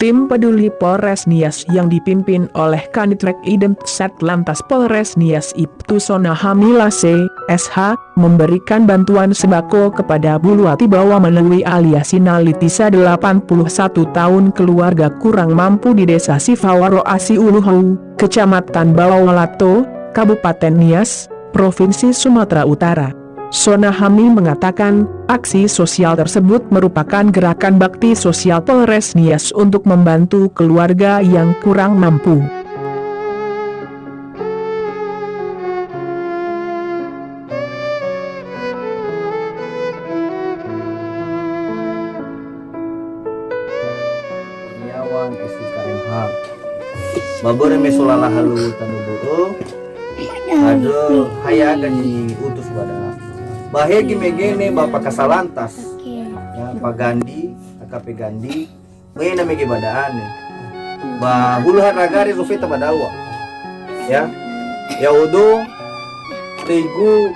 Tim peduli Polres Nias yang dipimpin oleh Kanitrek Idem Satlantas Polres Nias Ibtu Sona Hamilase, SH, memberikan bantuan sembako kepada Buluati Bawa melalui aliasi Nalitisa 81 tahun keluarga kurang mampu di Desa Sifawaro Asi Uluhau, Kecamatan Bawalato, Kabupaten Nias, Provinsi Sumatera Utara. Sona Hami mengatakan, aksi sosial tersebut merupakan gerakan bakti sosial Polres Nias untuk membantu keluarga yang kurang mampu. Yawan SIKMH babore mesolala halu tanuburu ado hayaga di utus pada bahegi megene Bapak Kasalantas ya Pak Gandhi AKP Gandhi mena mege badaane ba huluhan ragari rufita badawa ya udo trigu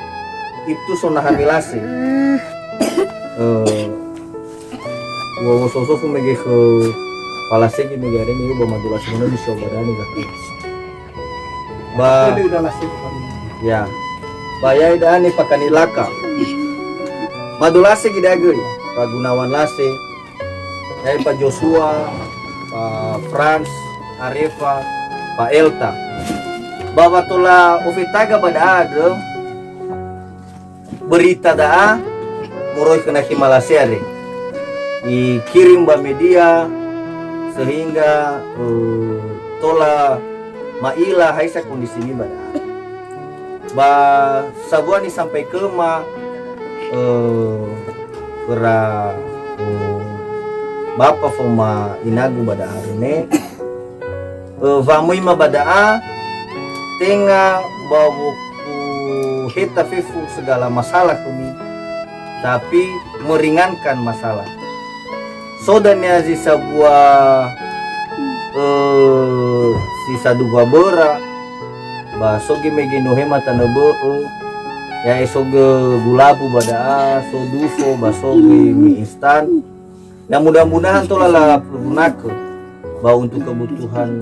itu Sona Hamilase wo sosofu mege ke palasegi mege are ni ba madula semono bisa badani ga ba ya bayai dani pakanilaka madulase gidagui Pak Gunawan Lase yai Pak Joshua Pak Frans Arefa Pak Elta bahwa tula ufitaga pada ada berita daa muroi kena Himalasea dikirim ba media sehingga tola maila haisa kondisi ini pada ba sabuani sampai ke ma kera bapa foma inagu bada arene vamui ma bada tenga bawa heta fifu segala masalah kumi tapi meringankan masalah sodanya si sebuah sisa duga bora basogi megino hemata nebo ya esoge gulabu bada so dufo basogi mie instan ya mudah-mudahan tolala pergunakan bahwa untuk kebutuhan